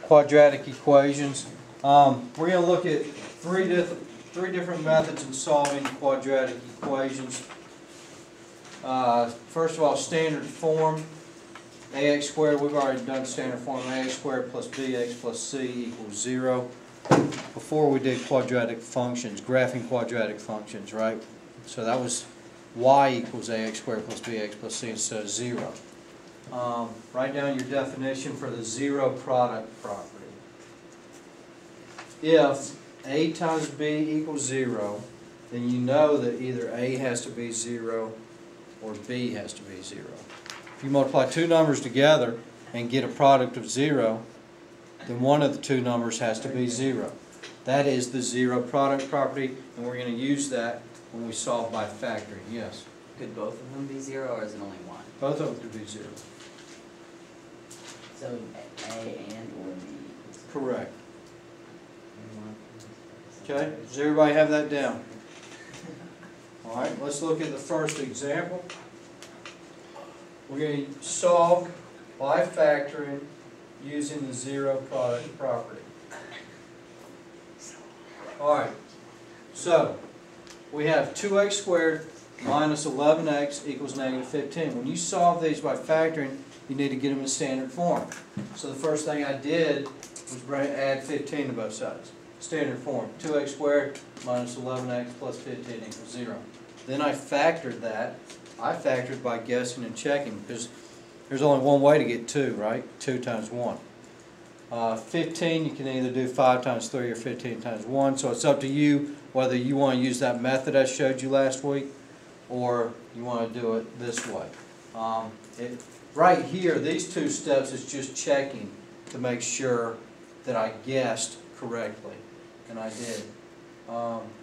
quadratic equations. We're going to look at three different methods in solving quadratic equations. First of all, standard form, ax squared. We've already done standard form, ax squared plus bx plus c equals 0. Before we did quadratic functions, graphing quadratic functions, right? So that was y equals ax squared plus bx plus c instead of 0. Write down your definition for the zero product property. If a times b equals 0, then you know that either a has to be 0 or b has to be 0. If you multiply two numbers together and get a product of 0, then one of the two numbers has to be 0. That is the zero product property, and we're going to use that when we solve by factoring. Yes? Could both of them be 0, or is it only one? Both of them could be 0. So A and or B? Correct. Okay, does everybody have that down? Alright, let's look at the first example. We're going to solve by factoring using the zero product property. Alright, so we have 2x squared minus 11x equals negative 15. When you solve these by factoring, you need to get them in standard form. So the first thing I did was add 15 to both sides. Standard form, 2x squared minus 11x plus 15 equals 0. Then I factored that. I factored by guessing and checking because there's only one way to get 2, right? 2 times 1. 15 you can either do 5 times 3 or 15 times 1. So it's up to you whether you want to use that method I showed you last week or you want to do it this way. Right here, these two steps is just checking to make sure that I guessed correctly. And I did.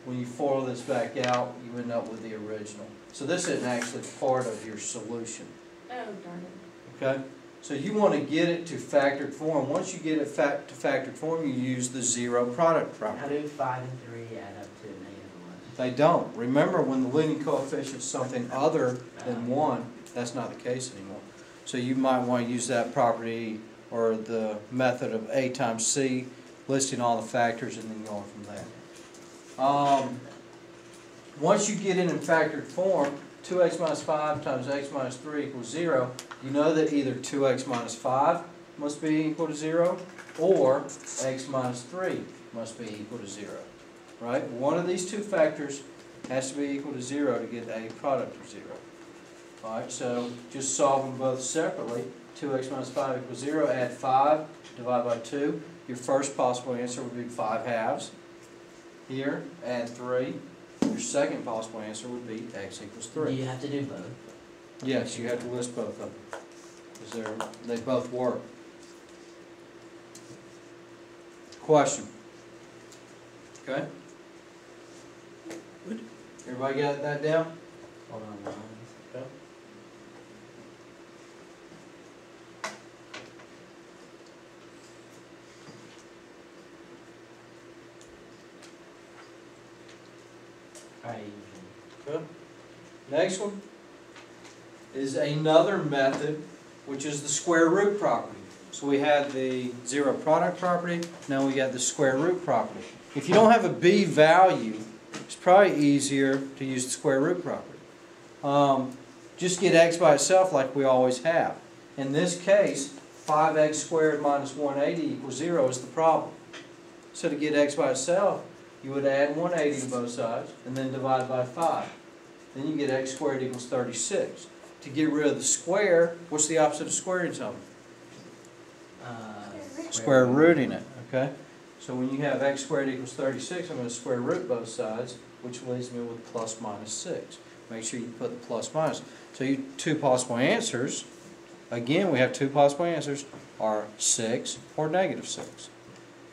When you FOIL this back out, you end up with the original. So this isn't actually part of your solution. Oh, darn it. Okay? So you want to get it to factored form. Once you get it to factored form, you use the zero product property. How do 5 and 3 add up to negative 1? They don't. Remember, when the leading coefficient is something other than 1, that's not the case anymore. So you might want to use that property or the method of a times c, listing all the factors and then going from there. Once you get it in factored form, 2x minus 5 times x minus 3 equals 0, you know that either 2x minus 5 must be equal to 0 or x minus 3 must be equal to 0. Right? One of these two factors has to be equal to 0 to get a product of 0. Alright, so just solve them both separately. 2x minus 5 equals 0. Add 5, divide by 2. Your first possible answer would be 5 halves. Here, add 3. Your second possible answer would be x equals 3. Do you have to do both? Yes, you have to list both of them. Because they both work. Question. Okay? Good. Everybody got that down? Hold on one. Okay. Good. Next one is another method, which is the square root property. So we had the zero product property, now we got the square root property. If you don't have a b value, it's probably easier to use the square root property. Just get x by itself like we always have. In this case, 5x squared minus 180 equals 0 is the problem. So to get x by itself, you would add 180 to both sides and then divide by 5. Then you get x squared equals 36. To get rid of the square, what's the opposite of squaring something? Square rooting it. Okay? So when you have x squared equals 36, I'm going to square root both sides, which leaves me with plus minus 6. Make sure you put the plus minus. So your two possible answers, again we have two possible answers, are 6 or negative 6.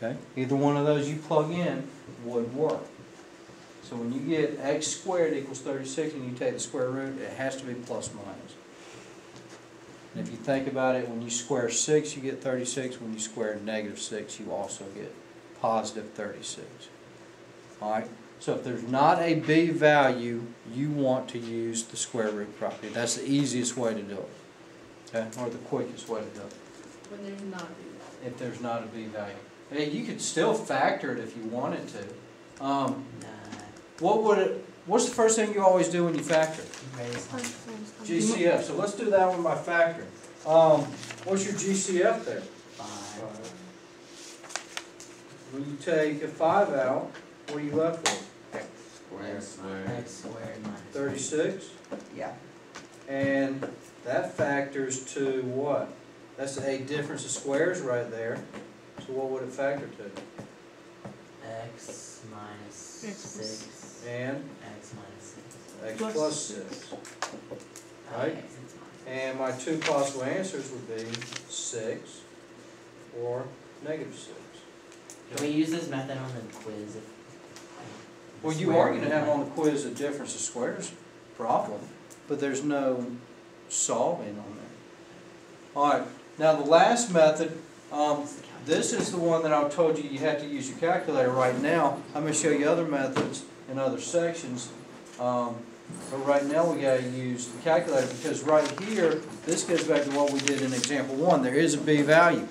Okay? Either one of those you plug in would work. So when you get x squared equals 36 and you take the square root, it has to be plus minus. And if you think about it, when you square 6 you get 36. When you square negative 6 you also get positive 36. Alright? So if there's not a b value, you want to use the square root property. That's the easiest way to do it. Okay? Or the quickest way to do it. When there's not b value. if there's not a b value. Hey, you could still factor it if you wanted to. Nah. What's the first thing you always do when you factor? Raise one. GCF. So let's do that one by factoring. What's your GCF there? 5. When you take a 5 out, what are you left with? X squared minus 36. Yeah. And that factors to what? That's a difference of squares right there. So what would it factor to? X minus X 6. And X minus 6. x Plus plus 6. Right? X is minus. And my two possible answers would be 6 or negative 6. Can we use this method on the quiz? Well, you are going to have on the quiz a difference of squares problem, but there's no solving on there. All right, now the last method, this is the one that I told you have to use your calculator right now. I'm going to show you other methods in other sections, but right now we got to use the calculator because right here, this goes back to what we did in example 1. There is a b value.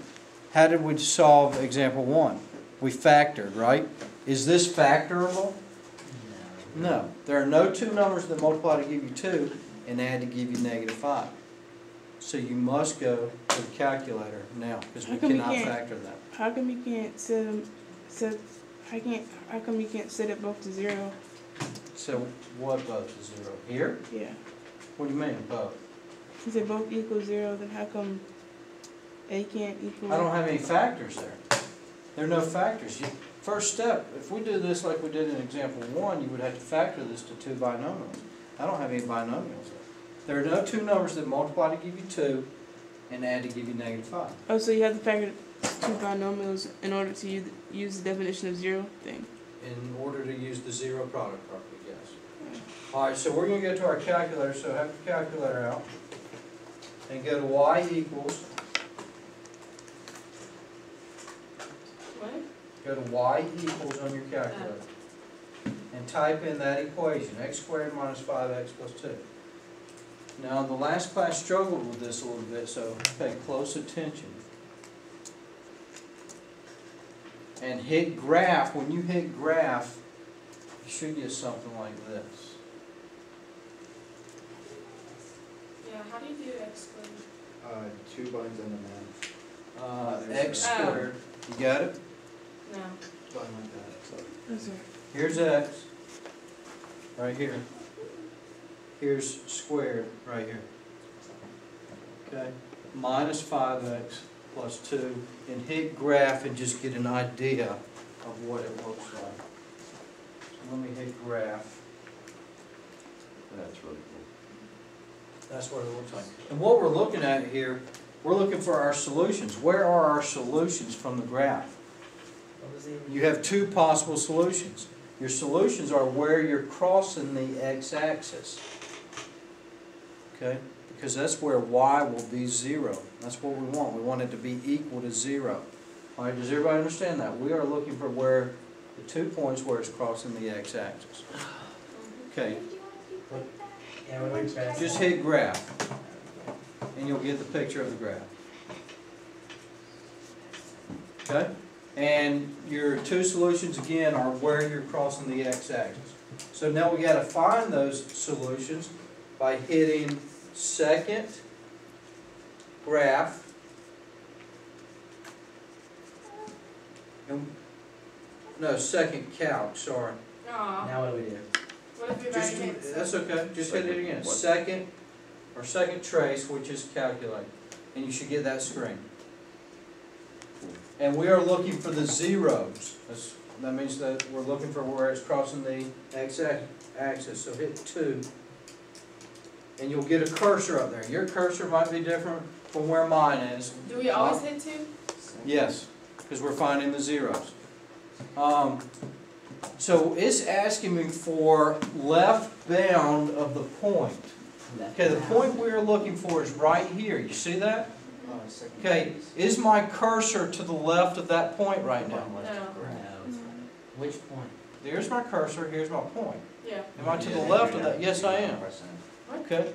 How did we solve example 1? We factored, right? Is this factorable? No. There are no two numbers that multiply to give you 2 and add to give you negative 5. So you must go to the calculator now because we cannot factor that. How come you can't how come you can't set it both to 0? So what both to 0? Here? Yeah. What do you mean both? Since they both equal 0, then how come A can't equal? I don't have any factors there. There are no factors. First step, if we do this like we did in example 1, you would have to factor this to 2 binomials. I don't have any binomials there. There are no two numbers that multiply to give you 2 and add to give you negative 5. Oh, so you have to factor 2 binomials in order to use the definition of 0 thing? In order to use the 0 product property, yes. All right, so we're going to go to our calculator, so have your calculator out and go to y equals. What? Go to y equals on your calculator and type in that equation, x squared minus 5x plus 2. Now, the last class struggled with this a little bit, so pay close attention. And hit graph. When you hit graph, you should get something like this. Yeah, how do you do x squared? 2 lines on the math. X squared. You got it? No. Line like that. So. Yes, sir. Here's x, right here. Here's squared, right here. Okay, minus 5x plus 2, and hit graph and just get an idea of what it looks like. So let me hit graph. That's really cool. That's what it looks like. And what we're looking at here, we're looking for our solutions. Where are our solutions from the graph? What was it? You have two possible solutions. Your solutions are where you're crossing the x-axis. Okay? Because that's where y will be 0. That's what we want. We want it to be equal to 0. All right, does everybody understand that? We are looking for where the 2 points where it's crossing the x-axis. Okay, Yeah, what do we press? just hit graph, and you'll get the picture of the graph. Okay? And your two solutions, again, are where you're crossing the x-axis. So now we got to find those solutions by hitting second graph. And, no, second calc, sorry. Aw. Now what do we do? What if we Just, already hit that's okay, just hit it again. What? Second trace, which is calculate. And you should get that screen. And we are looking for the zeros. That means that we're looking for where it's crossing the x-axis. So hit 2. And you'll get a cursor up there. Your cursor might be different from where mine is. Do we always hit 2? Yes, because we're finding the zeros. So it's asking me for left bound of the point. Okay, the point we are looking for is right here. You see that? Okay, is my cursor to the left of that point right now? No. No. Which point? There's my cursor, here's my point. Yeah. Am I to the left of that? Yes, I am. Okay.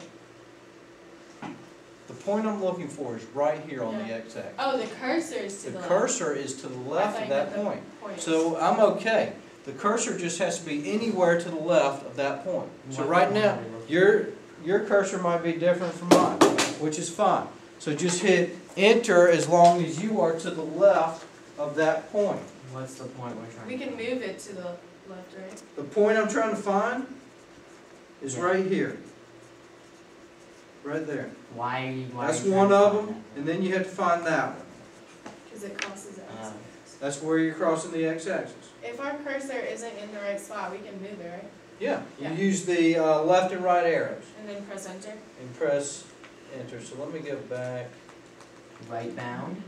The point I'm looking for is right here on the Yeah. x-axis. Oh, the cursor is to The the left. cursor is to the left of that point. Point. So I'm okay. The cursor just has to be anywhere to the left of that point. So What right point now, are we looking your cursor might be different from mine, which is fine. So just hit enter as long as you are to the left of that point. What's the point we're trying We to can move it to the left, right? The point I'm trying to find is Yeah. right here. Right there. Why are That's you one trying to of find them, and then you have to find that one. Because it crosses X. That's where you're crossing the x-axis. If our cursor isn't in the right spot, we can move it, right? Yeah, Yeah. you use the left and right arrows And then press enter. and press enter. So let me go back. Right bound?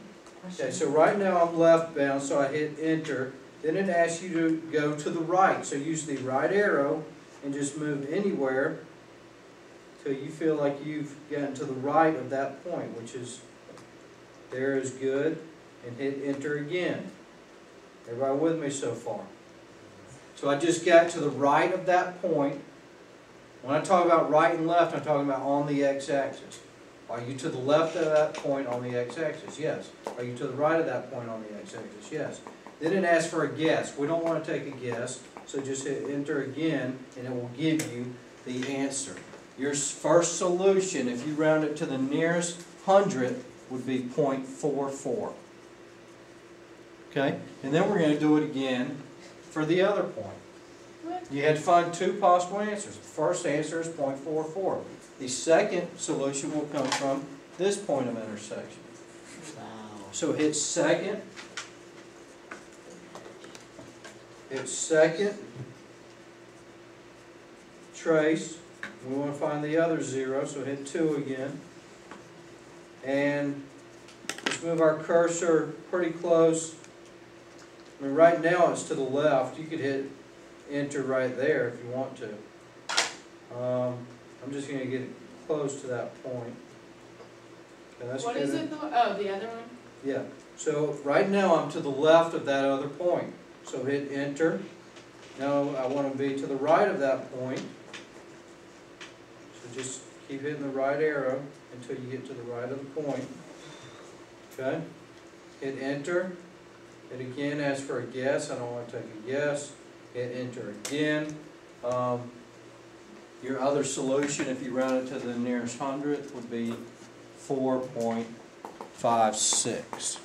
Okay, so right now I'm left bound, so I hit enter. Then it asks you to go to the right. So use the right arrow and just move anywhere till you feel like you've gotten to the right of that point, which is there is good, and hit enter again. Everybody with me so far? So I just got to the right of that point. When I talk about right and left, I'm talking about on the x-axis. Are you to the left of that point on the x-axis? Yes. Are you to the right of that point on the x-axis? Yes. Then it asks for a guess. We don't want to take a guess, so just hit enter again, and it will give you the answer. Your first solution, if you round it to the nearest hundredth, would be 0.44. Okay? And then we're going to do it again for the other point. What? You had to find two possible answers. The first answer is 0.44. The second solution will come from this point of intersection. Wow. So hit second. Hit second. Trace. We want to find the other 0, so hit 2 again. And let's move our cursor pretty close. I mean, right now it's to the left. You could hit enter right there if you want to. I'm just going to get it close to that point. Okay, that's What good. is it? Oh, the other one? Yeah. So right now I'm to the left of that other point. So hit enter. Now I want to be to the right of that point. So just keep hitting the right arrow until you get to the right of the point. Okay? Hit enter. Hit again, ask for a guess. I don't want to take a guess. Hit enter again. Your other solution, if you round it to the nearest hundredth, would be 4.56.